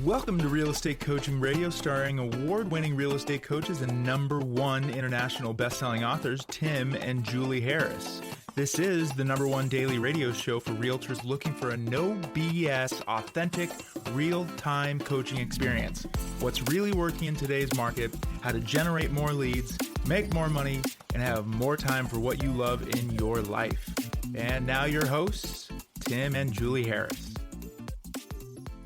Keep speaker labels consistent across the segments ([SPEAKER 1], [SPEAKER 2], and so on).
[SPEAKER 1] Welcome to Real Estate Coaching Radio, starring award-winning real estate coaches and #1 international best-selling authors, Tim and Julie Harris. This is the #1 daily radio show for realtors looking for a no BS, authentic, real-time coaching experience. What's really working in today's market, how to generate more leads, make more money, and have more time for what you love in your life. And now your hosts, Tim and Julie Harris.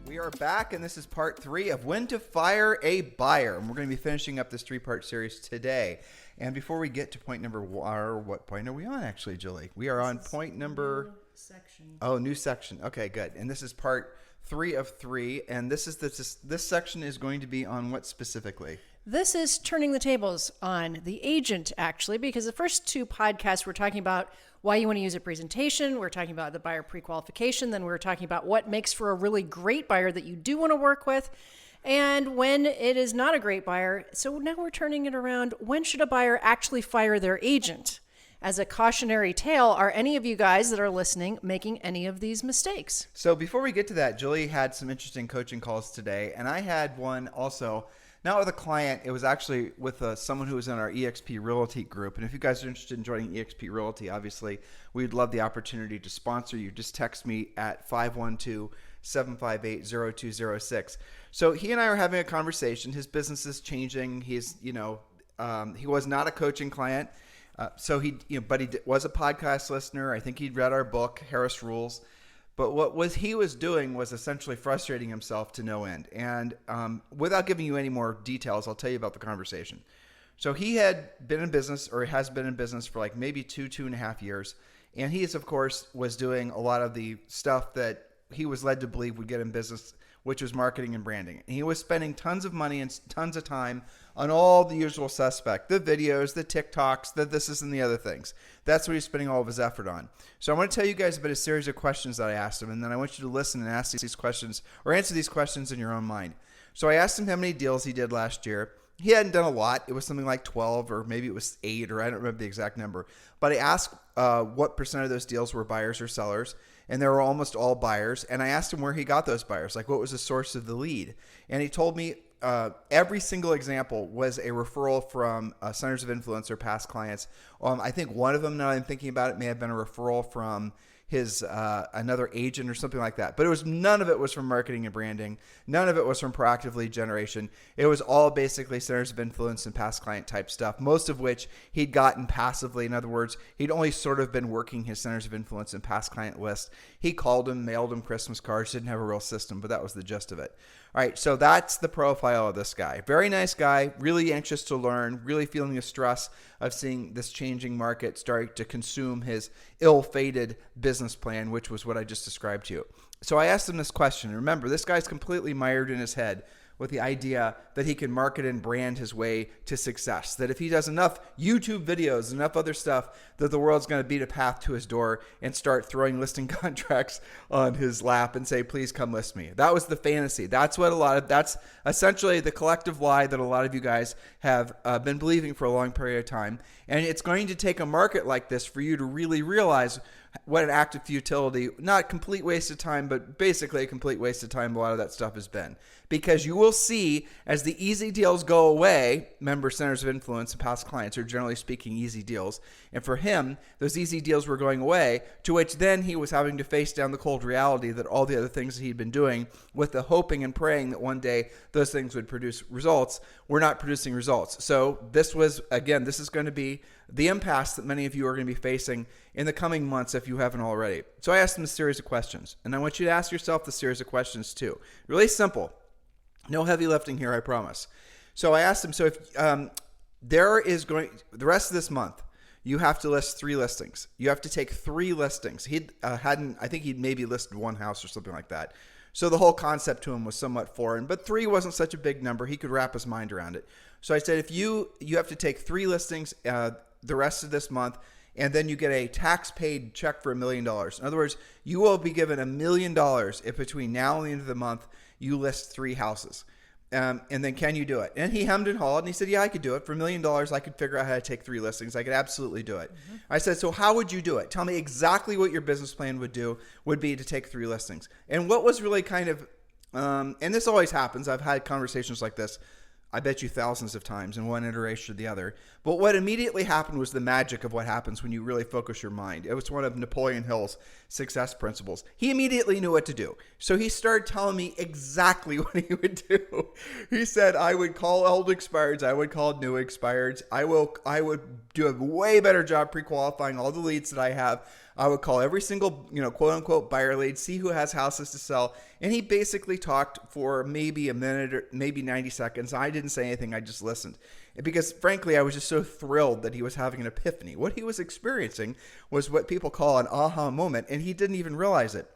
[SPEAKER 2] We are back, and this is part 3 of When to Fire a Buyer. And we're going to be finishing up this 3-part series today. And before we get to point number 1, what point are we on, actually, Julie? We are on point number...
[SPEAKER 3] New section.
[SPEAKER 2] Oh, new section. Okay, good. And this is part 3 of 3. And this section is going to be on what specifically?
[SPEAKER 3] This is turning the tables on the agent, actually, because the first 2 podcasts we're talking about why you want to use a presentation. We're talking about the buyer pre-qualification. Then we're talking about what makes for a really great buyer that you do want to work with, and when it is not a great buyer. So now we're turning it around. When should a buyer actually fire their agent? As a cautionary tale, are any of you guys that are listening making any of these mistakes?
[SPEAKER 2] So before we get to that, Julie had some interesting coaching calls today, and I had one also. Not with a client, it was actually with someone who was in our EXP Realty group. And if you guys are interested in joining EXP Realty, obviously, we'd love the opportunity to sponsor you. Just text me at 512-758-0206. So he and I are having a conversation. His business is changing. He's, he was not a coaching client. But he was a podcast listener. I think he'd read our book, Harris Rules. But what he was doing was essentially frustrating himself to no end. And without giving you any more details, I'll tell you about the conversation. So he had been in business, or has been in business for like maybe 2.5 years. And he, of course, was doing a lot of the stuff that he was led to believe would get him business, which was marketing and branding. And he was spending tons of money and tons of time on all the usual suspect, the videos, the TikToks, the thises and the other things. That's what he's spending all of his effort on. So I want to tell you guys about a series of questions that I asked him, and then I want you to listen and ask these questions, or answer these questions in your own mind. So I asked him how many deals he did last year. He hadn't done a lot. It was something like 12, or maybe it was 8, or I don't remember the exact number. But I asked what percent of those deals were buyers or sellers, and they were almost all buyers. And I asked him where he got those buyers, like what was the source of the lead. And he told me every single example was a referral from centers of influence or past clients. I think one of them, now I'm thinking about it, may have been a referral from his another agent or something like that. But none of it was from marketing and branding. None of it was from proactive lead generation. It was all basically centers of influence and past client type stuff, most of which he'd gotten passively. In other words, he'd only sort of been working his centers of influence and past client list. He called him, mailed him Christmas cards, didn't have a real system, but that was the gist of it. All right, so that's the profile of this guy. Very nice guy, really anxious to learn, really feeling the stress of seeing this changing market start to consume his ill-fated business plan, which was what I just described to you. So I asked him this question. Remember, this guy's completely mired in his head with the idea that he can market and brand his way to success. That if he does enough YouTube videos, enough other stuff, that the world's going to beat a path to his door and start throwing listing contracts on his lap and say, please come list me. That was the fantasy. That's essentially the collective lie that a lot of you guys have been believing for a long period of time. And it's going to take a market like this for you to really realize what an act of futility, not complete waste of time, but basically a complete waste of time a lot of that stuff has been. Because you will see as the easy deals go away, member centers of influence and past clients are generally speaking easy deals. And for him, those easy deals were going away, to which then he was having to face down the cold reality that all the other things that he'd been doing with the hoping and praying that one day those things would produce results were not producing results. So this is going to be the impasse that many of you are going to be facing in the coming months if you haven't already. So I asked him a series of questions, and I want you to ask yourself the series of questions too. Really simple. No heavy lifting here, I promise. So I asked him, so if the rest of this month, you have to list 3 listings. You have to take 3 listings. I think he'd maybe listed 1 house or something like that. So the whole concept to him was somewhat foreign, but 3 wasn't such a big number. He could wrap his mind around it. So I said, if you have to take 3 listings the rest of this month, and then you get a tax-paid check for $1 million. In other words, you will be given $1 million if between now and the end of the month you list 3 houses. And then can you do it? And he hemmed and hawed, and he said, yeah, I could do it. For $1 million, I could figure out how to take 3 listings. I could absolutely do it. Mm-hmm. I said, so how would you do it? Tell me exactly what your business plan would be to take 3 listings. And what was really kind of And this always happens. I've had conversations like this, I bet you thousands of times in one iteration or the other. But what immediately happened was the magic of what happens when you really focus your mind. It was one of Napoleon Hill's success principles. He immediately knew what to do. So he started telling me exactly what he would do. He said, I would call old expireds. I would call new expireds. I would do a way better job pre-qualifying all the leads that I have. I would call every single, quote unquote buyer lead, see who has houses to sell. And he basically talked for maybe a minute or maybe 90 seconds. I didn't say anything. I just listened. Because frankly, I was just so thrilled that he was having an epiphany. What he was experiencing was what people call an aha moment, and he didn't even realize it.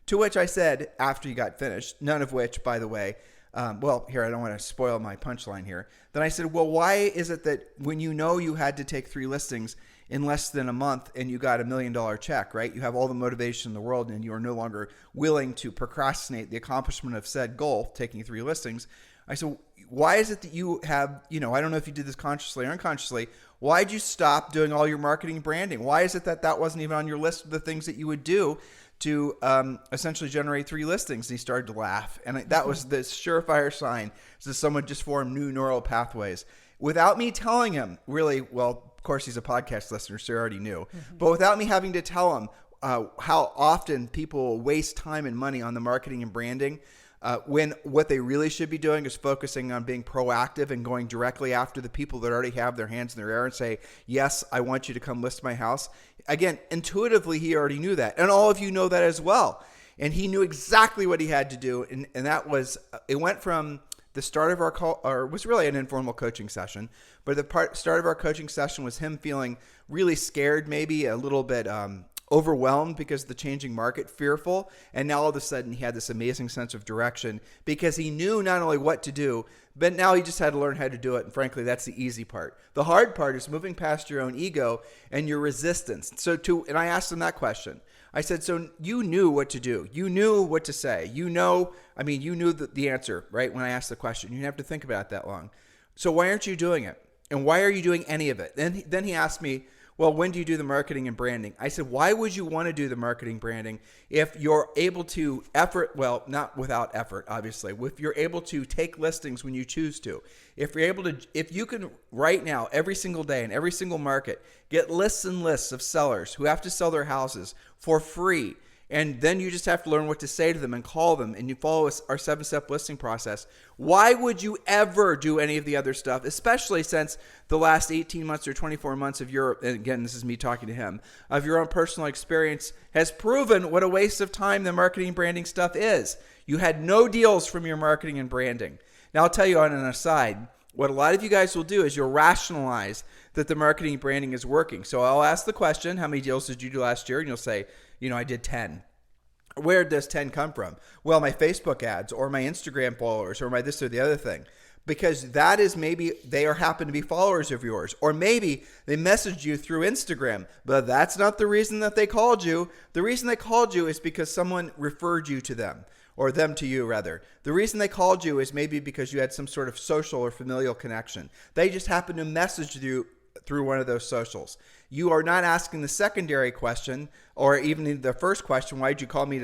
[SPEAKER 2] To which I said, after he got finished, none of which, by the way, here, I don't want to spoil my punchline here. Then I said, well, why is it that when you had to take 3 listings in less than a month and you got $1 million check, right? You have all the motivation in the world and you are no longer willing to procrastinate the accomplishment of said goal, taking 3 listings. I said, why is it that you have, I don't know if you did this consciously or unconsciously, why'd you stop doing all your marketing and branding? Why is it that wasn't even on your list of the things that you would do to essentially generate 3 listings? And he started to laugh. And that was the surefire sign that someone just formed new neural pathways. Without me telling him, really, well, of course, he's a podcast listener, so he already knew. Mm-hmm. But without me having to tell him how often people waste time and money on the marketing and branding, when what they really should be doing is focusing on being proactive and going directly after the people that already have their hands in their air and say, yes, I want you to come list my house. Again, intuitively, he already knew that. And all of you know that as well. And he knew exactly what he had to do. And that was, it went from the start of our call, or was really an informal coaching session, but the start of our coaching session was him feeling really scared, maybe a little bit overwhelmed because of the changing market, fearful. And now all of a sudden he had this amazing sense of direction because he knew not only what to do, but now he just had to learn how to do it. And frankly, that's the easy part. The hard part is moving past your own ego and your resistance. And I asked him that question. I said, so you knew what to do. You knew what to say. You knew the answer, right? When I asked the question, you didn't have to think about it that long. So why aren't you doing it? And why are you doing any of it? Then he asked me, well, when do you do the marketing and branding? I said, why would you want to do the marketing branding if you're able to not without effort, obviously, if you're able to take listings when you choose to, if you can right now, every single day in every single market, get lists and lists of sellers who have to sell their houses for free. And then you just have to learn what to say to them and call them, and you follow our 7-step listing process. Why would you ever do any of the other stuff, especially since the last 18 months or 24 months of your, and again, this is me talking to him, of your own personal experience has proven what a waste of time the marketing and branding stuff is. You had no deals from your marketing and branding. Now, I'll tell you on an aside, what a lot of you guys will do is you'll rationalize that the marketing and branding is working. So I'll ask the question, how many deals did you do last year? And you'll say, I did 10. Where does 10 come from? Well, my Facebook ads or my Instagram followers or my this or the other thing. Because that is maybe they happen to be followers of yours. Or maybe they messaged you through Instagram. But that's not the reason that they called you. The reason they called you is because someone referred you to them. Or them to you, rather. The reason they called you is maybe because you had some sort of social or familial connection. They just happened to message you through one of those socials. You are not asking the secondary question or even the first question, why did you call me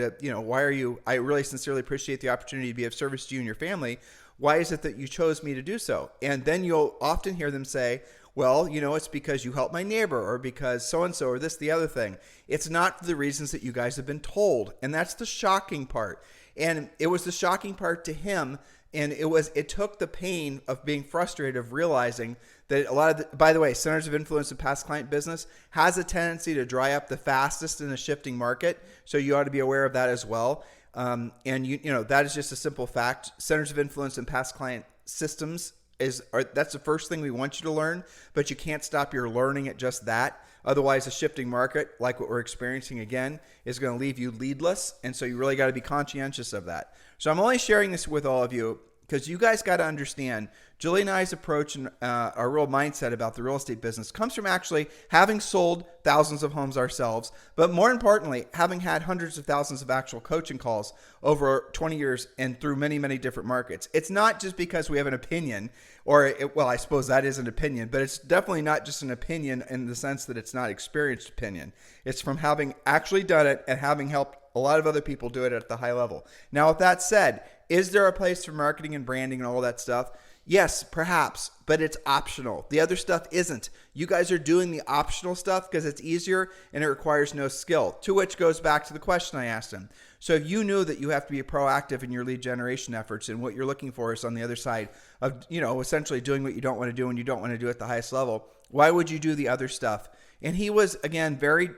[SPEAKER 2] I really sincerely appreciate the opportunity to be of service to you and your family. Why is it that you chose me to do so? And then you'll often hear them say, well, it's because you helped my neighbor or because so-and-so or this, the other thing. It's not for the reasons that you guys have been told. And that's the shocking part. And it was the shocking part to him. And it took the pain of being frustrated, of realizing that a lot of by the way, centers of influence in past client business has a tendency to dry up the fastest in a shifting market. So you ought to be aware of that as well. And that is just a simple fact. Centers of influence in past client systems that's the first thing we want you to learn, but you can't stop your learning at just that. Otherwise, a shifting market, like what we're experiencing again, is going to leave you leadless. And so you really got to be conscientious of that. So I'm only sharing this with all of you because you guys got to understand Julie and I's approach and our real mindset about the real estate business comes from actually having sold thousands of homes ourselves, but more importantly, having had hundreds of thousands of actual coaching calls over 20 years and through many, many different markets. It's not just because we have an opinion I suppose that is an opinion, but it's definitely not just an opinion in the sense that it's not experienced opinion. It's from having actually done it and having helped a lot of other people do it at the high level. Now, with that said, is there a place for marketing and branding and all that stuff? Yes, perhaps, but it's optional. The other stuff isn't. You guys are doing the optional stuff because it's easier and it requires no skill, to which goes back to the question I asked him. So if you knew that you have to be proactive in your lead generation efforts and what you're looking for is on the other side of, essentially doing what you don't want to do and you don't want to do at the highest level, why would you do the other stuff? And he was, again, very,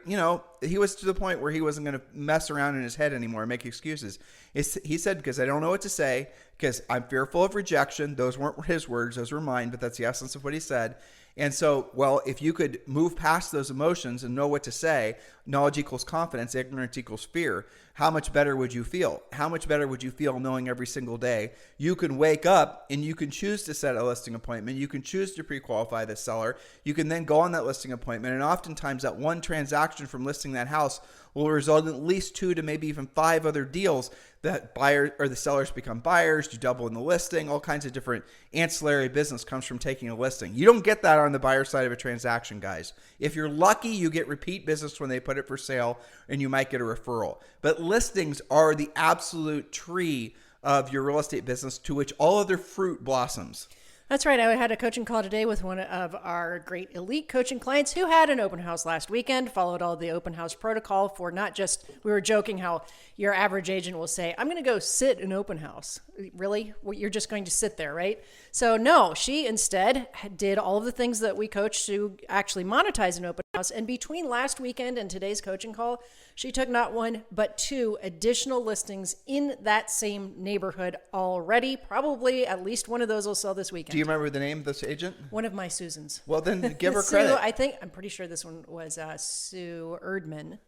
[SPEAKER 2] he was to the point where he wasn't going to mess around in his head anymore and make excuses. He said, because I don't know what to say, because I'm fearful of rejection. Those weren't his words, those were mine, but that's the essence of what he said. And so, well, if you could move past those emotions and know what to say, knowledge equals confidence, ignorance equals fear, how much better would you feel? How much better would you feel knowing every single day you can wake up and you can choose to set a listing appointment. You can choose to pre-qualify the seller. You can then go on that listing appointment. And oftentimes that one transaction from listing that house will result in at least 2 to maybe even 5 other deals that buyer or the sellers become buyers, you double in the listing, all kinds of different ancillary business comes from taking a listing. You don't get that on the buyer side of a transaction, guys. If you're lucky, you get repeat business when they put it for sale and you might get a referral. But listings are the absolute tree of your real estate business to which all other fruit blossoms.
[SPEAKER 3] That's right. I had a coaching call today with one of our great elite coaching clients who had an open house last weekend, followed all the open house protocol for not just, we were joking how your average agent will say, I'm going to go sit in open house. Really? Well, you're just going to sit there, right? So no, she instead did all of the things that we coach to actually monetize an open house. And between last weekend and today's coaching call, she took not 1, but 2 additional listings in that same neighborhood already. Probably at least one of those will sell this weekend.
[SPEAKER 2] Do you remember the name of this agent?
[SPEAKER 3] One of my Susans.
[SPEAKER 2] Well, then give her
[SPEAKER 3] Sue,
[SPEAKER 2] credit.
[SPEAKER 3] I'm pretty sure this one was Sue Erdman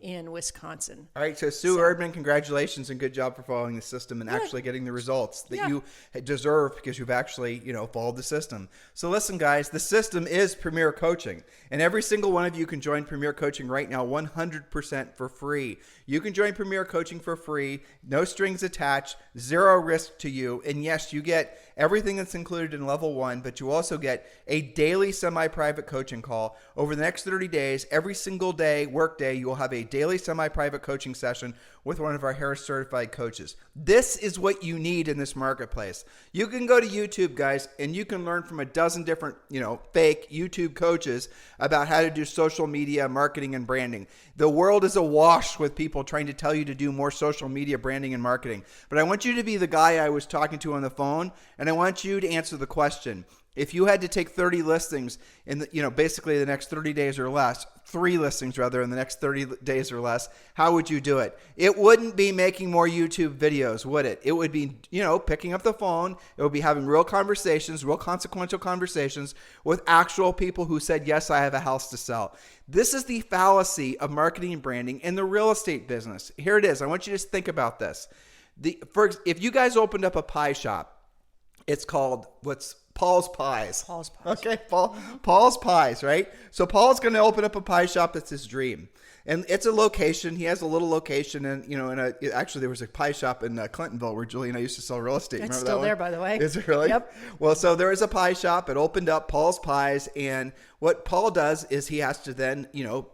[SPEAKER 3] in Wisconsin.
[SPEAKER 2] All right, so Sue Erdman, congratulations and good job for following the system and actually getting the results that you deserve because you've actually, followed the system. So listen, guys, the system is Premier Coaching, and every single one of you can join Premier Coaching right now 100% for free. You can join Premier Coaching for free, no strings attached, 0 risk to you, and yes, you get everything that's included in level 1, but you also get a daily semi-private coaching call. Over the next 30 days, every single day, work day, you will have a daily semi-private coaching session with one of our Harris certified coaches. This is what you need in this marketplace. You can go to YouTube, guys, and you can learn from a dozen different, fake YouTube coaches about how to do social media marketing and branding. The world is awash with people trying to tell you to do more social media branding and marketing. But I want you to be the guy I was talking to on the phone, and I want you to answer the question. If you had to take 30 listings in the, basically the next 30 days or less, 3 listings rather in the next 30 days or less, how would you do it? It wouldn't be making more YouTube videos, would it? It would be, picking up the phone. It would be having real conversations, real consequential conversations with actual people who said, yes, I have a house to sell. This is the fallacy of marketing and branding in the real estate business. Here it is. I want you to just think about this. If you guys opened up a pie shop, it's called Paul's Pies.
[SPEAKER 3] Paul's Pies.
[SPEAKER 2] Okay, Paul's Pies, right? So Paul's going to open up a pie shop. That's his dream. And it's a location. He has a little location. And, actually there was a pie shop in Clintonville where Julie and I used to sell real estate.
[SPEAKER 3] It's
[SPEAKER 2] Remember
[SPEAKER 3] still
[SPEAKER 2] that
[SPEAKER 3] there,
[SPEAKER 2] one?
[SPEAKER 3] by the way.
[SPEAKER 2] Is it really?
[SPEAKER 3] Yep.
[SPEAKER 2] Well, so there is a pie shop. It opened up, Paul's Pies. And what Paul does is he has to then,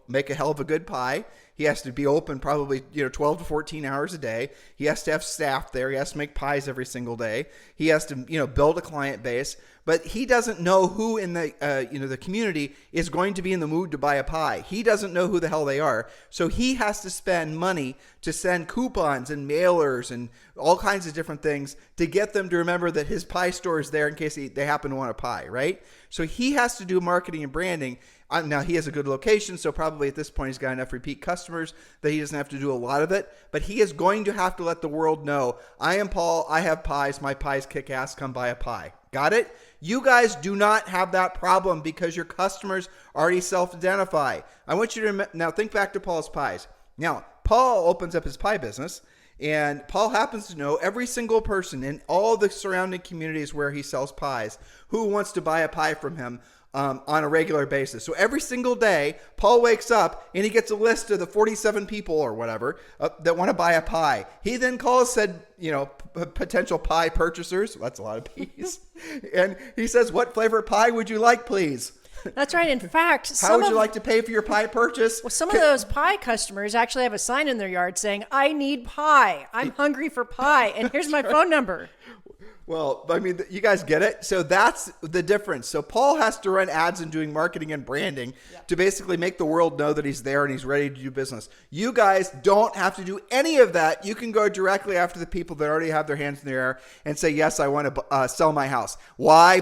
[SPEAKER 2] make a hell of a good pie. He has to be open probably 12 to 14 hours a day. He has to have staff there. He has to make pies every single day. He has to build a client base. But he doesn't know who in the the community is going to be in the mood to buy a pie. He doesn't know who the hell they are. So he has to spend money to send coupons and mailers and all kinds of different things to get them to remember that his pie store is there in case they happen to want a pie, right? So he has to do marketing and branding. Now, he has a good location, so probably at this point he's got enough repeat customers that he doesn't have to do a lot of it. But he is going to have to let the world know, I am Paul, I have pies, my pies kick ass, come buy a pie. Got it? You guys do not have that problem because your customers already self-identify. I want you to now think back to Paul's Pies. Now, Paul opens up his pie business, and Paul happens to know every single person in all the surrounding communities where he sells pies who wants to buy a pie from him on a regular basis. So every single day, Paul wakes up and he gets a list of the 47 people or whatever that want to buy a pie. He then calls said, potential pie purchasers. That's a lot of P's. And he says, what flavor pie would you like, please?
[SPEAKER 3] That's right. In fact,
[SPEAKER 2] How would you like to pay for your pie purchase?
[SPEAKER 3] Well, some of those pie customers actually have a sign in their yard saying, "I need pie. I'm hungry for pie. And here's my phone number."
[SPEAKER 2] Well, I mean, you guys get it. So that's the difference. So Paul has to run ads and doing marketing and branding to basically make the world know that he's there and he's ready to do business. You guys don't have to do any of that. You can go directly after the people that already have their hands in the air and say, yes, I want to sell my house. Why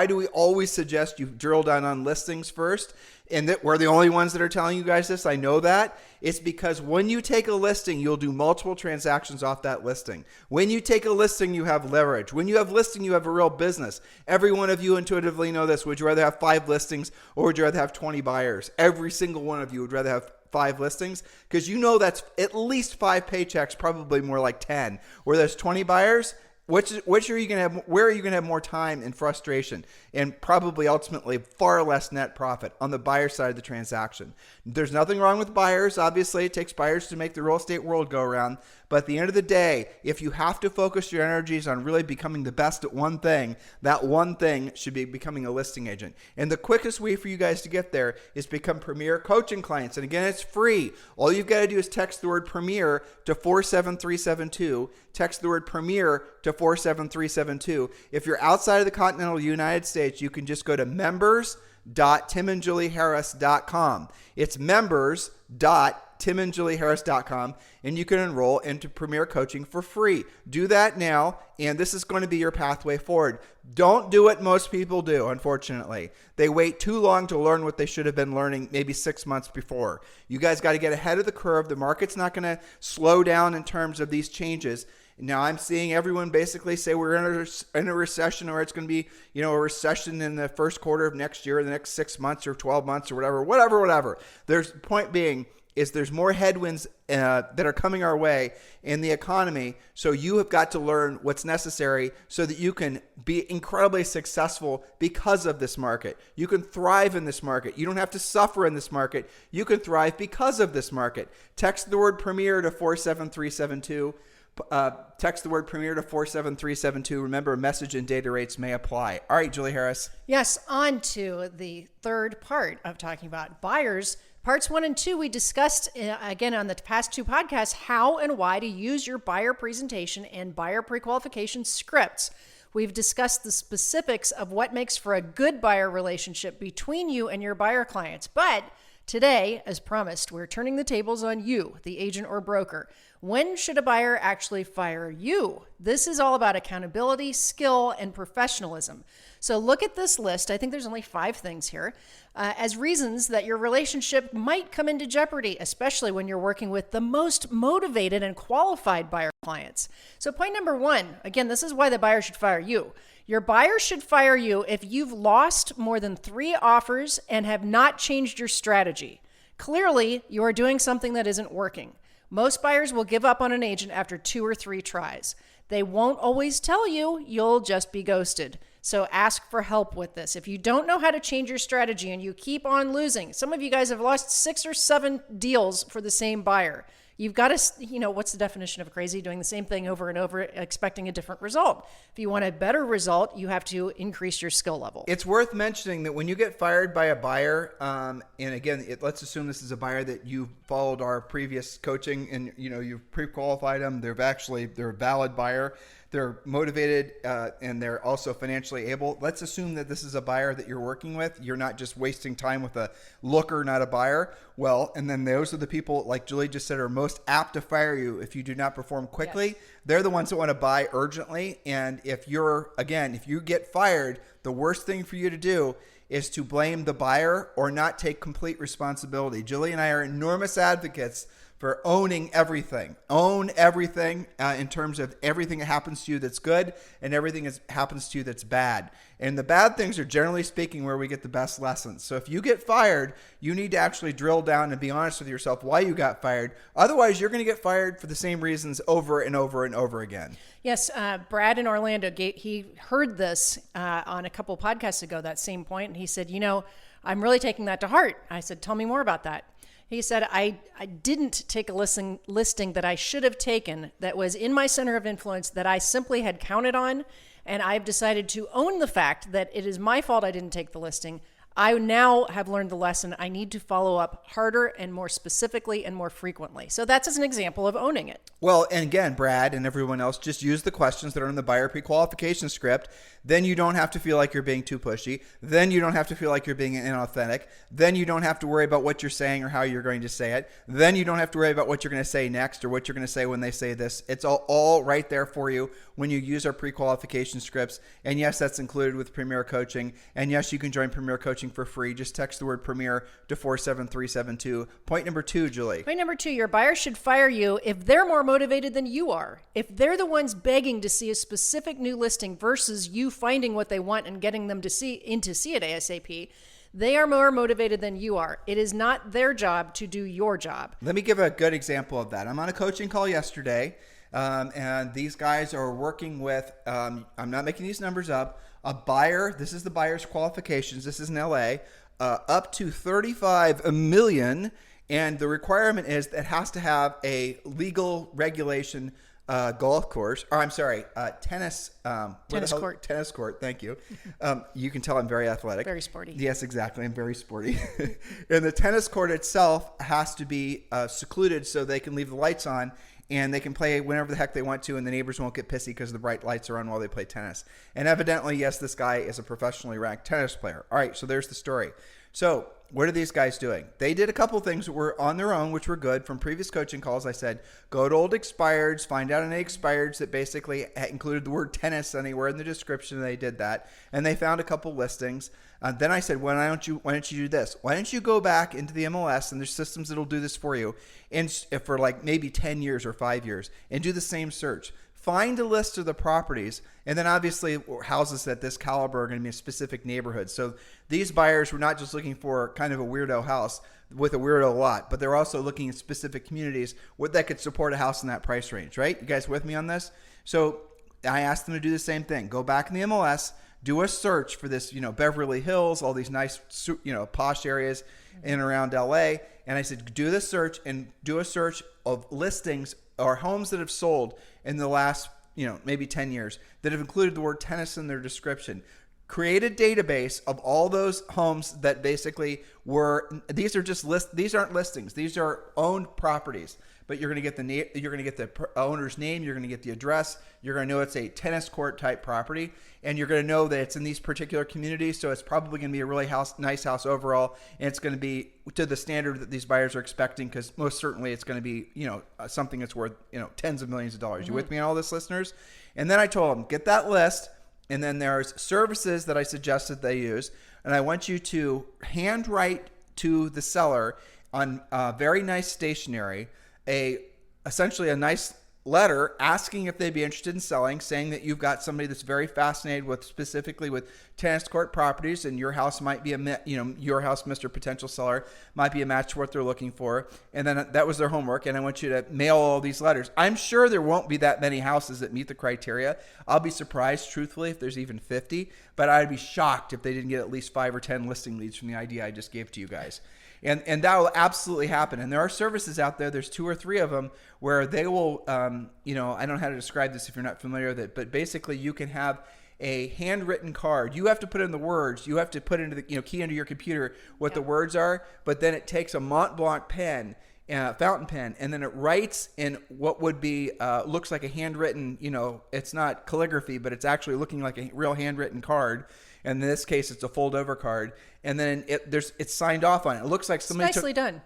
[SPEAKER 2] do we always suggest you drill down on listings first? And that we're the only ones that are telling you guys this. I know that. It's because when you take a listing, you'll do multiple transactions off that listing. When you take a listing, you have leverage. When you have listing, you have a real business. Every one of you intuitively know this. Would you rather have 5 listings or would you rather have 20 buyers? Every single one of you would rather have 5 listings because you know that's at least 5 paychecks, probably more like 10. Where there's 20 buyers, which are you going to have? Where are you going to have more time and frustration and probably ultimately far less net profit on the buyer side of the transaction? There's nothing wrong with buyers. Obviously, it takes buyers to make the real estate world go around. But at the end of the day, if you have to focus your energies on really becoming the best at one thing, that one thing should be becoming a listing agent. And the quickest way for you guys to get there is become Premier coaching clients. And again, it's free. All you've got to do is text the word Premier to 47372. Text the word Premier to 47372. If you're outside of the continental United States, you can just go to members.timandjulieharris.com. It's members.timandjulieharris.com, and you can enroll into Premier Coaching for free. Do that now, and this is going to be your pathway forward. Don't do what most people do, unfortunately. They wait too long to learn what they should have been learning maybe 6 months before. You guys got to get ahead of the curve. The market's not going to slow down in terms of these changes. Now I'm seeing everyone basically say we're in a recession, or it's going to be, a recession in the first quarter of next year, or the next 6 months or 12 months or whatever. There's point being is there's more headwinds that are coming our way in the economy. So you have got to learn what's necessary so that you can be incredibly successful because of this market. You can thrive in this market. You don't have to suffer in this market. You can thrive because of this market. Text the word Premier to 47372. Text the word Premier to 47372. Remember, message and data rates may apply. All right, Julie Harris.
[SPEAKER 3] Yes, on to the third part of talking about buyers. Parts 1 and 2, we discussed, again, on the past 2 podcasts, how and why to use your buyer presentation and buyer pre-qualification scripts. We've discussed the specifics of what makes for a good buyer relationship between you and your buyer clients. But today, as promised, we're turning the tables on you, the agent or broker. When should a buyer actually fire you? This is all about accountability, skill, and professionalism. So look at this list. I think there's only 5 things here as reasons that your relationship might come into jeopardy, especially when you're working with the most motivated and qualified buyer clients. So point number 1, again, this is why the buyer should fire you. Your buyer should fire you if you've lost more than 3 offers and have not changed your strategy. Clearly, you are doing something that isn't working. Most buyers will give up on an agent after 2 or 3 tries. They won't always tell you, you'll just be ghosted. So ask for help with this. If you don't know how to change your strategy and you keep on losing, some of you guys have lost 6 or 7 deals for the same buyer. You've got to, what's the definition of crazy? Doing the same thing over and over, expecting a different result. If you want a better result, you have to increase your skill level.
[SPEAKER 2] It's worth mentioning that when you get fired by a buyer, and again, let's assume this is a buyer that you followed our previous coaching and, you've pre-qualified them. They're a valid buyer. They're motivated and they're also financially able. Let's assume that this is a buyer that you're working with. You're not just wasting time with a looker, not a buyer. Well, and then those are the people, like Julie just said, are most apt to fire you if you do not perform quickly. Yes. They're the ones that want to buy urgently. And if you get fired, the worst thing for you to do is to blame the buyer or not take complete responsibility. Julie and I are enormous advocates for owning everything. Own everything in terms of everything that happens to you that's good and everything that happens to you that's bad. And the bad things are generally speaking where we get the best lessons. So if you get fired, you need to actually drill down and be honest with yourself why you got fired. Otherwise, you're going to get fired for the same reasons over and over and over again.
[SPEAKER 3] Yes, Brad in Orlando, he heard this on a couple podcasts ago, that same point, and he said, I'm really taking that to heart. I said, tell me more about that. He said, I didn't take a listing that I should have taken that was in my center of influence that I simply had counted on, and I've decided to own the fact that it is my fault I didn't take the listing. I now have learned the lesson. I need to follow up harder and more specifically and more frequently. So that's as an example of owning it.
[SPEAKER 2] Well, and again, Brad and everyone else, just use the questions that are in the buyer pre-qualification script. Then you don't have to feel like you're being too pushy. Then you don't have to feel like you're being inauthentic. Then you don't have to worry about what you're saying or how you're going to say it. Then you don't have to worry about what you're going to say next or what you're going to say when they say this. It's all right there for you when you use our pre-qualification scripts. And yes, that's included with Premier Coaching. And yes, you can join Premier Coaching for free. Just text the word Premier to 47372. Point number 2, Julie.
[SPEAKER 3] Point number 2, your buyer should fire you if they're more motivated than you are. If they're the ones begging to see a specific new listing versus you finding what they want and getting them to see it ASAP, they are more motivated than you are. It is not their job to do your job.
[SPEAKER 2] Let me give a good example of that. I'm on a coaching call yesterday, and these guys are working with, I'm not making these numbers up, a buyer. This is the buyer's qualifications. This is in LA, up to 35 million. And the requirement is that it has to have a legal regulation golf course, or I'm sorry, tennis court. Tennis court. Thank you. You can tell I'm very athletic.
[SPEAKER 3] Very sporty.
[SPEAKER 2] Yes, exactly. I'm very sporty. And the tennis court itself has to be secluded so they can leave the lights on and they can play whenever the heck they want to, and the neighbors won't get pissy because the bright lights are on while they play tennis. And evidently, yes, this guy is a professionally ranked tennis player. All right, so there's the story. So what are these guys doing? They did a couple of things that were on their own, which were good. From previous coaching calls, I said, go to old expireds, find out any expireds that basically included the word tennis anywhere in the description. They did that, and they found a couple listings. Then I said, why don't you do this? Why don't you go back into the MLS, and there's systems that'll do this for you, and for like maybe 10 years or 5 years, and do the same search. Find a list of the properties, and then obviously houses at this caliber are going to be in specific neighborhoods. So these buyers were not just looking for kind of a weirdo house with a weirdo lot, but they're also looking at specific communities that could support a house in that price range, right? You guys with me on this? So I asked them to do the same thing. Go back in the MLS, do a search for this, Beverly Hills, all these nice, posh areas in and around LA. And I said, do this search and do a search of listings or homes that have sold in the last, maybe 10 years that have included the word tennis in their description. Create a database of all those homes that basically these aren't listings. These are owned properties. But you're going to get the owner's name, you're going to get the address, you're going to know it's a tennis court type property, and you're going to know that it's in these particular communities, so it's probably going to be a really nice house overall, and it's going to be to the standard that these buyers are expecting, because most certainly it's going to be, something that's worth, tens of millions of dollars. You with me on all this, listeners? And then I told them, get that list, and then there's services that I suggested they use, and I want you to handwrite to the seller on very nice stationery essentially a nice letter asking if they'd be interested in selling, saying that you've got somebody that's very fascinated specifically with tennis court properties, and your house might be your house, Mr. Potential Seller, might be a match for what they're looking for. And then that was their homework, and I want you to mail all these letters. I'm sure there won't be that many houses that meet the criteria. I'll be surprised, truthfully, if there's even 50, but I'd be shocked if they didn't get at least 5 or 10 listing leads from the idea I just gave to you guys. And that will absolutely happen. And there are services out there, there's 2 or 3 of them, where they will, I don't know how to describe this if you're not familiar with it, but basically you can have a handwritten card. You have to put in the words. You have to put into the, key into your computer what the words are, but then it takes a Mont Blanc pen, fountain pen, and then it writes in what would be, looks like a handwritten, it's not calligraphy, but it's actually looking like a real handwritten card. And in this case, it's a fold-over card, and then it's signed off on it. It looks like somebody
[SPEAKER 3] nicely done.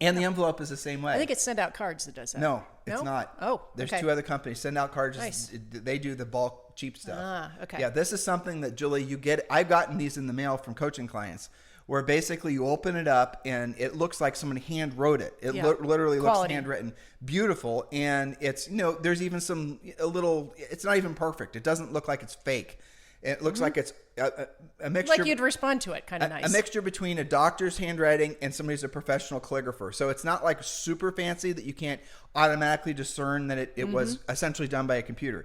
[SPEAKER 2] And the envelope is the same way.
[SPEAKER 3] I think it's Send Out Cards that does that.
[SPEAKER 2] No, it's not.
[SPEAKER 3] Oh,
[SPEAKER 2] there's
[SPEAKER 3] okay.
[SPEAKER 2] 2 other companies. Send Out Cards.
[SPEAKER 3] Nice.
[SPEAKER 2] They do the bulk cheap stuff.
[SPEAKER 3] Ah, okay.
[SPEAKER 2] Yeah, this is something that, Julie, you get. I've gotten these in the mail from coaching clients, where basically you open it up and it looks like someone hand wrote it. It literally looks handwritten, beautiful, and it's there's even it's not even perfect. It doesn't look like it's fake. It looks like it's a mixture.
[SPEAKER 3] Like you'd respond to it, kind of nice.
[SPEAKER 2] A mixture between a doctor's handwriting and somebody who's a professional calligrapher. So it's not like super fancy that you can't automatically discern that it was essentially done by a computer.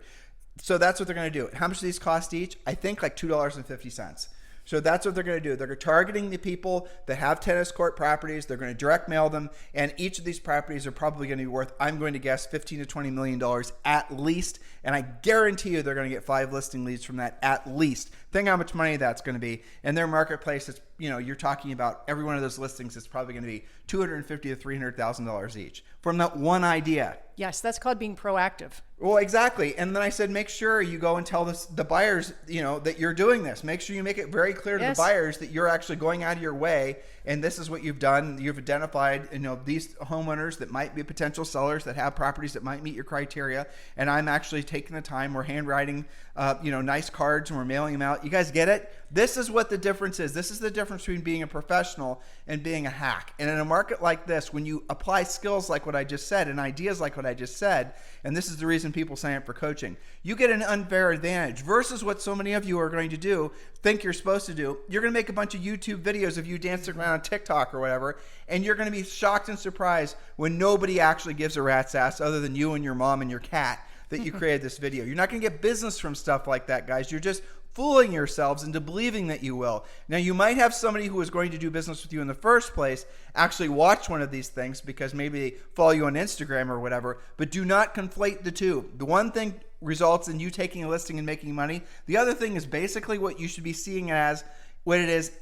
[SPEAKER 2] So that's what they're going to do. How much do these cost each? I think like $2.50. So that's what they're going to do. They're targeting the people that have tennis court properties. They're going to direct mail them. And each of these properties are probably going to be worth, I'm going to guess, $15 to $20 million at least. And I guarantee you they're going to get 5 listing leads from that at least. Think how much money that's going to be. And their marketplace is you're talking about every one of those listings is probably going to be $250,000 to $300,000 each from that one idea.
[SPEAKER 3] Yes, that's called being proactive.
[SPEAKER 2] Well, exactly. And then I said, make sure you go and tell the buyers, that you're doing this. Make sure you make it very clear to the buyers that you're actually going out of your way. And this is what you've done. You've identified, these homeowners that might be potential sellers that have properties that might meet your criteria. And I'm actually taking the time. We're handwriting, nice cards, and we're mailing them out. You guys get it? This is what the difference is. This is the difference between being a professional and being a hack. And in a market like this, when you apply skills like what I just said and ideas like what I just said, and this is the reason people sign up for coaching, you get an unfair advantage versus what so many of you are going to do, think you're supposed to do. You're going to make a bunch of YouTube videos of you dancing around on TikTok or whatever, and you're going to be shocked and surprised when nobody actually gives a rat's ass other than you and your mom and your cat that you created this video. You're not going to get business from stuff like that, guys. You're just fooling yourselves into believing that you will. Now, you might have somebody who is going to do business with you in the first place actually watch one of these things because maybe they follow you on Instagram or whatever, but do not conflate the two. The one thing results in you taking a listing and making money. The other thing is basically what you should be seeing as what it is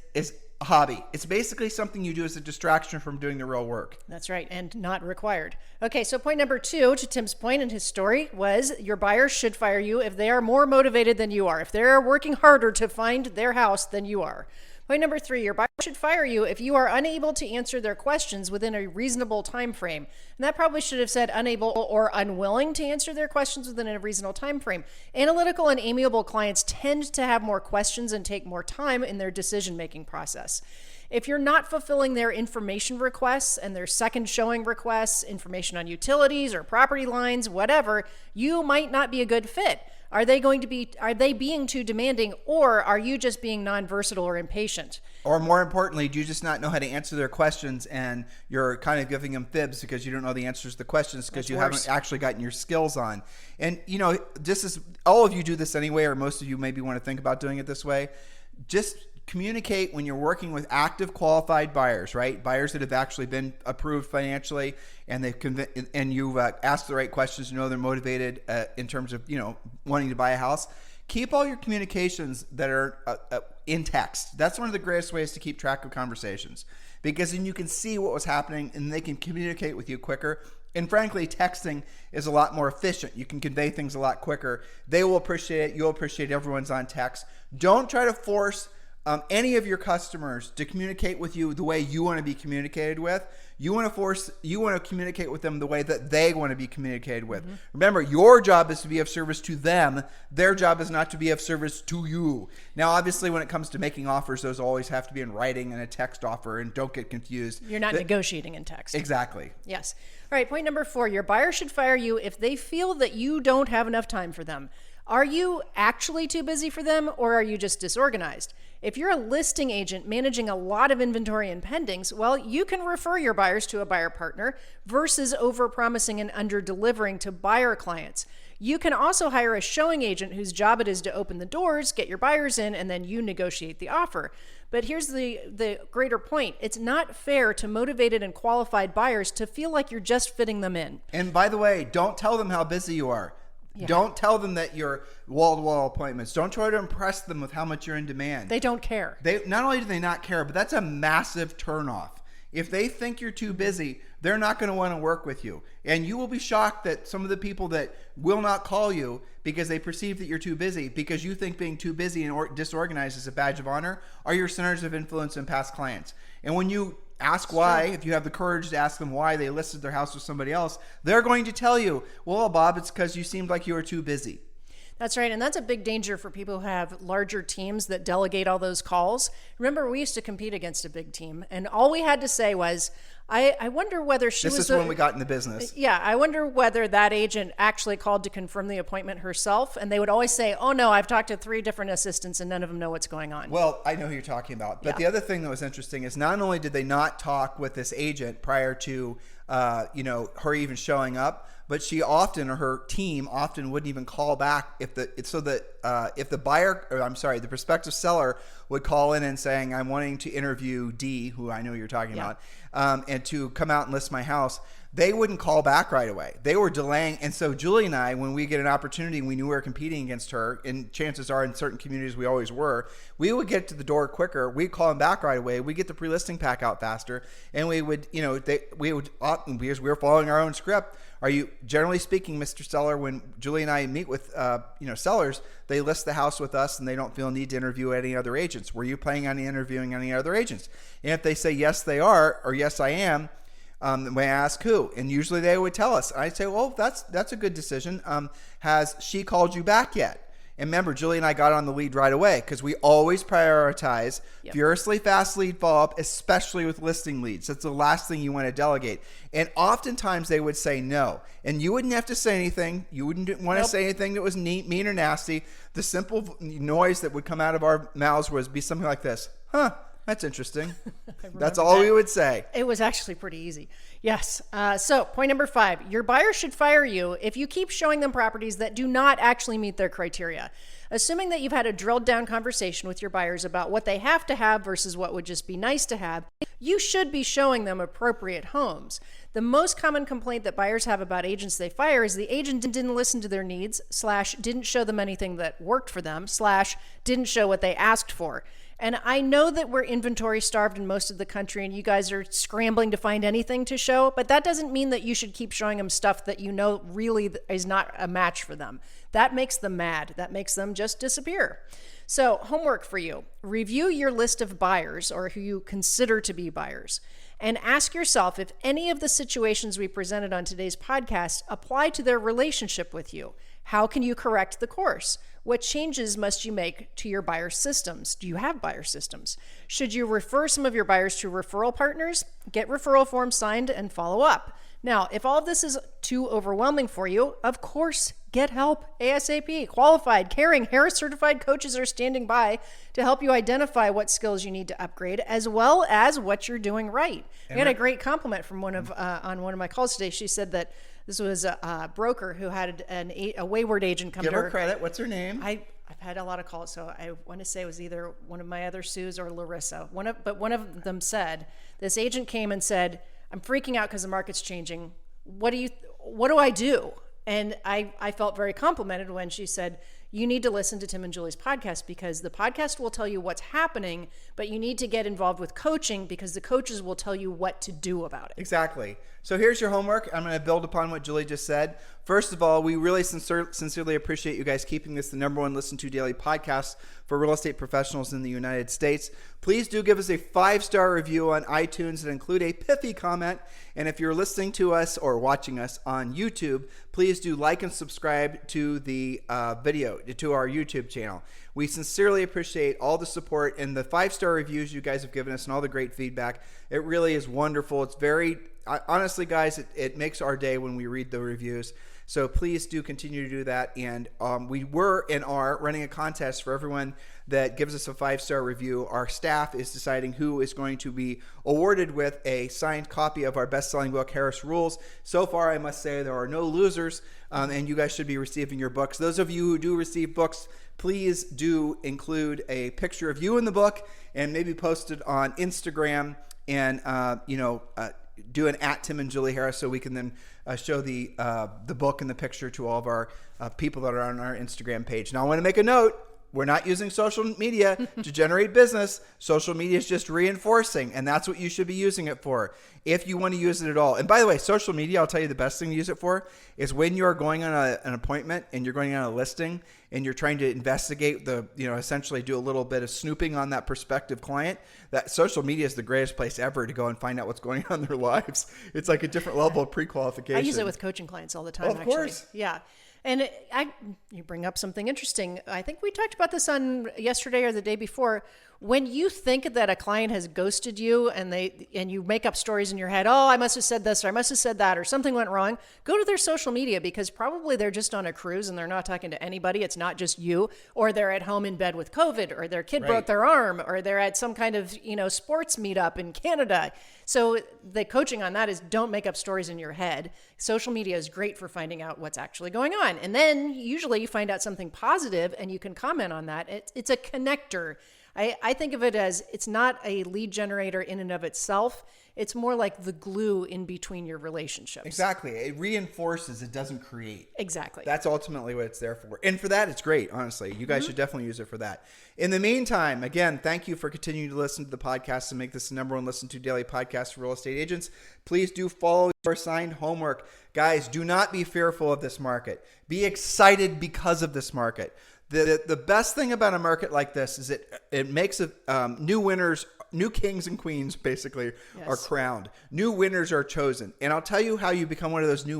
[SPEAKER 2] a hobby. It's basically something you do as a distraction from doing the real work.
[SPEAKER 3] That's right, and not required. Okay, so point number 2 to Tim's point in his story was your buyers should fire you if they are more motivated than you are, if they're working harder to find their house than you are. Point number 3, your buyer should fire you if you are unable to answer their questions within a reasonable time frame. And that probably should have said unable or unwilling to answer their questions within a reasonable time frame. Analytical and amiable clients tend to have more questions and take more time in their decision-making process. If you're not fulfilling their information requests and their second showing requests, information on utilities or property lines, whatever, you might not be a good fit. Are they being too demanding, or are you just being non-versatile or impatient?
[SPEAKER 2] Or more importantly, do you just not know how to answer their questions and you're kind of giving them fibs because you don't know the answers to the questions because you haven't actually gotten your skills on? And this is, all of you do this anyway, or most of you maybe want to think about doing it this way. Just communicate when you're working with active qualified buyers, right? Buyers that have actually been approved financially and you've asked the right questions, they're motivated in terms of, wanting to buy a house. Keep all your communications that are in text. That's one of the greatest ways to keep track of conversations because then you can see what was happening and they can communicate with you quicker. And frankly, texting is a lot more efficient. You can convey things a lot quicker. They will appreciate it. You'll appreciate it. Everyone's on text. Don't try to force any of your customers to communicate with you the way you want to be communicated with. You want to communicate with them the way that they want to be communicated with. Mm-hmm. Remember, your job is to be of service to them. Their job is not to be of service to you. Now, obviously, when it comes to making offers, those always have to be in writing and a text offer, and don't get confused.
[SPEAKER 3] You're not negotiating in text.
[SPEAKER 2] Exactly.
[SPEAKER 3] Yes. All right, point number 4, your buyer should fire you if they feel that you don't have enough time for them. Are you actually too busy for them, or are you just disorganized? If you're a listing agent managing a lot of inventory and pendings, well, you can refer your buyers to a buyer partner versus overpromising and under-delivering to buyer clients. You can also hire a showing agent whose job it is to open the doors, get your buyers in, and then you negotiate the offer. But here's the greater point. It's not fair to motivated and qualified buyers to feel like you're just fitting them in.
[SPEAKER 2] And by the way, don't tell them how busy you are. Yeah. Don't tell them that you're wall-to-wall appointments. Don't try to impress them with how much you're in demand.
[SPEAKER 3] They don't care.
[SPEAKER 2] Not only do they not care, but that's a massive turnoff. If they think you're too busy, they're not going to want to work with you. And you will be shocked that some of the people that will not call you because they perceive that you're too busy, because you think being too busy and disorganized is a badge of honor, are your centers of influence and past clients. And when you ask why, if you have the courage to ask them why they listed their house with somebody else, they're going to tell you, well, Bob, it's because you seemed like you were too busy.
[SPEAKER 3] That's right. And that's a big danger for people who have larger teams that delegate all those calls. Remember, we used to compete against a big team, and all we had to say was, I wonder whether
[SPEAKER 2] This is when we got into business.
[SPEAKER 3] Yeah, I wonder whether that agent actually called to confirm the appointment herself. And they would always say, oh, no, I've talked to 3 different assistants and none of them know what's going on.
[SPEAKER 2] Well, I know who you're talking about. But the other thing that was interesting is not only did they not talk with this agent prior to her even showing up, but she often, or her team often, wouldn't even call back if the prospective seller would call in and saying, I'm wanting to interview D, who I know you're talking about, and to come out and list my house. they wouldn't call back right away. They were delaying. And so Julie and I, when we get an opportunity, we knew we were competing against her, and chances are in certain communities we always were, we would get to the door quicker. We'd call them back right away. We'd get the pre-listing pack out faster. And we would, because we were following our own script. Are you, generally speaking, Mr. Seller, when Julie and I meet with, sellers, they list the house with us and they don't feel a need to interview any other agents. Were you planning on interviewing any other agents? And if they say, yes, they are, or yes, I am, when I ask who, and usually they would tell us. I'd say, well, that's a good decision. Has she called you back yet? And remember, Julie and I got on the lead right away because we always prioritize furiously fast lead follow-up, especially with listing leads. That's the last thing you want to delegate. And oftentimes they would say no. And you wouldn't have to say anything. You wouldn't want to say anything that was mean or nasty. The simple noise that would come out of our mouths would be something like this. That's interesting. That's all we would say.
[SPEAKER 3] It was actually pretty easy. Yes. So point number 5, your buyer should fire you if you keep showing them properties that do not actually meet their criteria. Assuming that you've had a drilled down conversation with your buyers about what they have to have versus what would just be nice to have, you should be showing them appropriate homes. The most common complaint that buyers have about agents they fire is the agent didn't listen to their needs, / didn't show them anything that worked for them, / didn't show what they asked for. And I know that we're inventory starved in most of the country and you guys are scrambling to find anything to show, but that doesn't mean that you should keep showing them stuff that you know really is not a match for them. That makes them mad. That makes them just disappear. So homework for you. Review your list of buyers or who you consider to be buyers and ask yourself if any of the situations we presented on today's podcast apply to their relationship with you. How can you correct the course? What changes must you make to your buyer systems? Do you have buyer systems? Should you refer some of your buyers to referral partners? Get referral forms signed and follow up. Now, if all of this is too overwhelming for you, of course, get help ASAP. Qualified, caring, Harris certified coaches are standing by to help you identify what skills you need to upgrade, as well as what you're doing right. I got a great compliment from on one of my calls today. She said that this was a broker who had a wayward agent come to her.
[SPEAKER 2] Give her credit. What's her name?
[SPEAKER 3] I've had a lot of calls, so I want to say it was either one of my other Sues or Larissa. One of them said, this agent came and said, I'm freaking out because the market's changing. What do I do? And I felt very complimented when she said, you need to listen to Tim and Julie's podcast because the podcast will tell you what's happening, but you need to get involved with coaching because the coaches will tell you what to do about it.
[SPEAKER 2] Exactly. So here's your homework. I'm going to build upon what Julie just said. First of all, we really sincerely appreciate you guys keeping this the #1 listened to daily podcast for real estate professionals in the United States. Please do give us a 5-star review on iTunes and include a pithy comment. And if you're listening to us or watching us on YouTube, please do like and subscribe to the video, to our YouTube channel. We sincerely appreciate all the support and the 5-star reviews you guys have given us and all the great feedback. It really is wonderful. It's very, honestly, guys, it makes our day when we read the reviews. So please do continue to do that. And we were and are running a contest for everyone that gives us a 5-star review. Our staff is deciding who is going to be awarded with a signed copy of our best-selling book, Harris Rules. So far, I must say there are no losers, and you guys should be receiving your books. Those of you who do receive books, please do include a picture of you in the book and maybe post it on Instagram and do an @Tim and Julie Harris so we can then show the book and the picture to all of our people that are on our Instagram page. Now, I want to make a note. We're not using social media to generate business. Social media is just reinforcing, and that's what you should be using it for if you want to use it at all. And by the way, social media, I'll tell you the best thing to use it for is when you're going on an appointment and you're going on a listing and you're trying to investigate essentially do a little bit of snooping on that prospective client. That social media is the greatest place ever to go and find out what's going on in their lives. It's like a different level of pre-qualification.
[SPEAKER 3] I use it with coaching clients all the time,
[SPEAKER 2] Of course.
[SPEAKER 3] Yeah. And you bring up something interesting. I think we talked about this on yesterday or the day before. When you think that a client has ghosted you and you make up stories in your head, oh, I must have said this or I must have said that or something went wrong, go to their social media because probably they're just on a cruise and they're not talking to anybody. It's not just you, or they're at home in bed with COVID, or their kid broke their arm, or they're at some kind of sports meetup in Canada. So the coaching on that is don't make up stories in your head. Social media is great for finding out what's actually going on. And then usually you find out something positive and you can comment on that. It's a connector. I think of it as it's not a lead generator in and of itself. It's more like the glue in between your relationships.
[SPEAKER 2] Exactly. It reinforces, it doesn't create.
[SPEAKER 3] Exactly.
[SPEAKER 2] That's ultimately what it's there for. And for that, it's great, honestly. You guys should definitely use it for that. In the meantime, again, thank you for continuing to listen to the podcast and make this the number one listened to daily podcast for real estate agents. Please do follow your assigned homework. Guys, do not be fearful of this market. Be excited because of this market. The best thing about a market like this is it makes new winners, new kings and queens basically are crowned. New winners are chosen. And I'll tell you how you become one of those new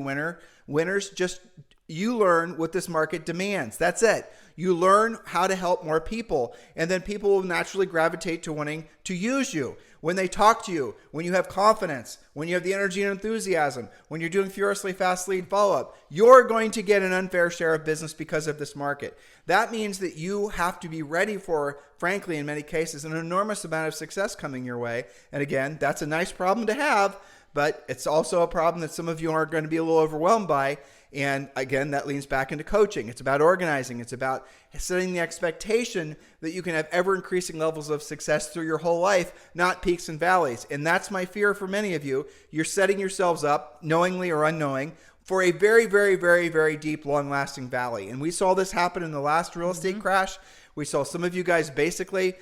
[SPEAKER 2] winners. Just you learn what this market demands. That's it. You learn how to help more people, and then people will naturally gravitate to wanting to use you. When they talk to you, when you have confidence, when you have the energy and enthusiasm, when you're doing furiously fast lead follow-up, you're going to get an unfair share of business because of this market. That means that you have to be ready for, frankly, in many cases, an enormous amount of success coming your way. And again, that's a nice problem to have, but it's also a problem that some of you are going to be a little overwhelmed by. And again, that leans back into coaching. It's about organizing. It's about setting the expectation that you can have ever increasing levels of success through your whole life, not peaks and valleys. And that's my fear for many of you. You're setting yourselves up, knowingly or unknowing, for a very, very, very, very deep, long-lasting valley. And we saw this happen in the last real estate crash. We saw some of you guys basically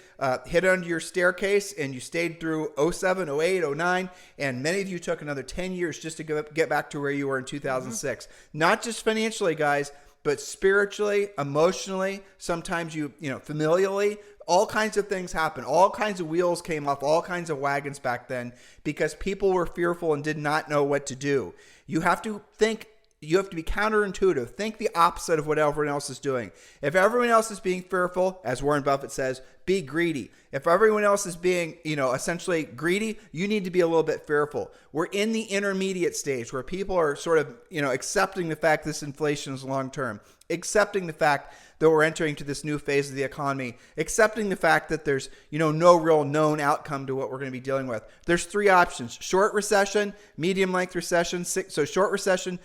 [SPEAKER 2] hit under your staircase, and you stayed through 07, 08, 09, and many of you took another 10 years just to get back to where you were in 2006. Not just financially, guys, but spiritually, emotionally, sometimes familially. All kinds of things happen. All kinds of wheels came off all kinds of wagons back then because people were fearful and did not know what to do. You have to think. You have to be counterintuitive. Think the opposite of what everyone else is doing. If everyone else is being fearful, as Warren Buffett says, be greedy. If everyone else is being, essentially greedy, you need to be a little bit fearful. We're in the intermediate stage where people are sort of, accepting the fact this inflation is long term, accepting the fact that we're entering to this new phase of the economy, accepting the fact that there's, no real known outcome to what we're going to be dealing with. There's three options: short recession, medium length recession. So short recession,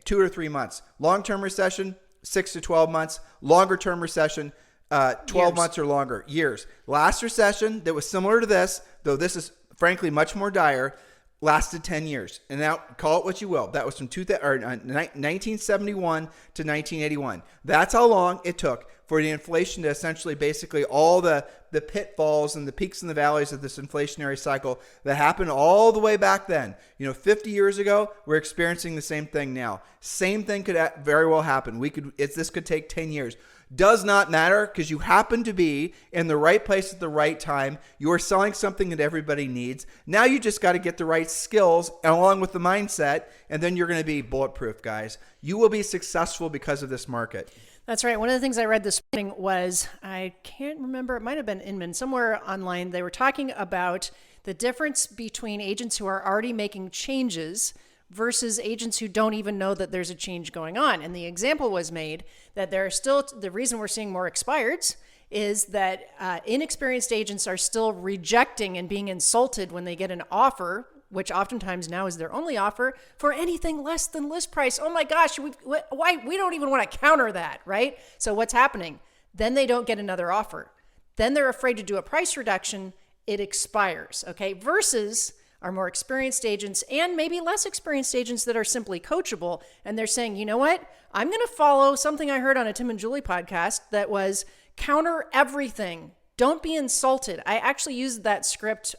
[SPEAKER 2] 2 or 3 months. Long-term recession, 6 to 12 months. Longer-term recession, 12 months or longer, years. Last recession that was similar to this, though this is frankly much more dire, lasted 10 years. And now call it what you will. That was from 1971 to 1981. That's how long it took for the inflation to essentially basically all the pitfalls and the peaks and the valleys of this inflationary cycle that happened all the way back then. 50 years ago, we're experiencing the same thing now. Same thing could very well happen. This could take 10 years. Does not matter, because you happen to be in the right place at the right time. You are selling something that everybody needs. Now you just got to get the right skills along with the mindset, and then you're going to be bulletproof, guys. You will be successful because of this market.
[SPEAKER 3] That's right. One of the things I read this morning was, I can't remember, it might have been Inman, somewhere online. They were talking about the difference between agents who are already making changes versus agents who don't even know that there's a change going on. And the example was made that there are still, the reason we're seeing more expireds is that inexperienced agents are still rejecting and being insulted when they get an offer, which oftentimes now is their only offer, for anything less than list price. Oh my gosh, we don't even want to counter that, right? So what's happening? Then they don't get another offer. Then they're afraid to do a price reduction. It expires, okay? Versus our more experienced agents and maybe less experienced agents that are simply coachable. And they're saying, you know what? I'm going to follow something I heard on a Tim and Julie podcast that was counter everything. Don't be insulted. I actually used that script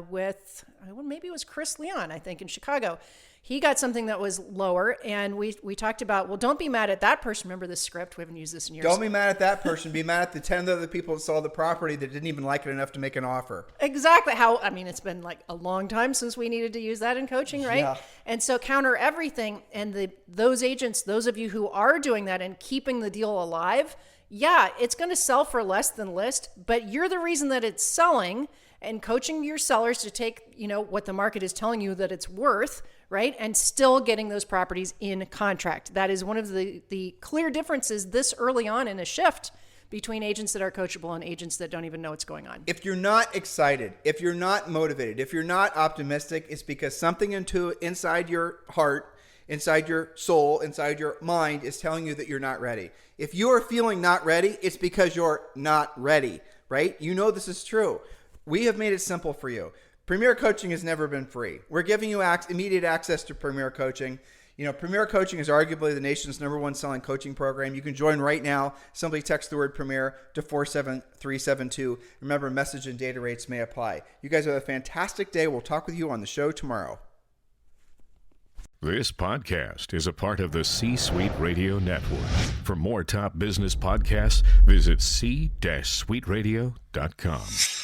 [SPEAKER 3] with, maybe it was Chris Leon, I think, in Chicago. He got something that was lower, and we talked about, well, don't be mad at that person. Remember this script? We haven't used this in years.
[SPEAKER 2] Don't be mad at that person. Be mad at the 10 other people that saw the property that didn't even like it enough to make an offer.
[SPEAKER 3] Exactly. It's been like a long time since we needed to use that in coaching, right?
[SPEAKER 2] Yeah.
[SPEAKER 3] And so counter everything. And those agents, those of you who are doing that and keeping the deal alive, yeah, it's going to sell for less than list, but you're the reason that it's selling, and coaching your sellers to take, what the market is telling you that it's worth, right? And still getting those properties in contract. That is one of the clear differences this early on in a shift between agents that are coachable and agents that don't even know what's going on.
[SPEAKER 2] If you're not excited, if you're not motivated, if you're not optimistic, it's because something inside your heart, inside your soul, inside your mind is telling you that you're not ready. If you are feeling not ready, it's because you're not ready. right? You know this is true. We have made it simple for you. Premier Coaching has never been free. We're giving you immediate access to Premier Coaching. You know, Premier Coaching is arguably the nation's #1 selling coaching program. You can join right now. Simply text the word Premier to 47372. Remember, message and data rates may apply. You guys have a fantastic day. We'll talk with you on the show tomorrow.
[SPEAKER 4] This podcast is a part of the C-Suite Radio Network. For more top business podcasts, visit c-suiteradio.com.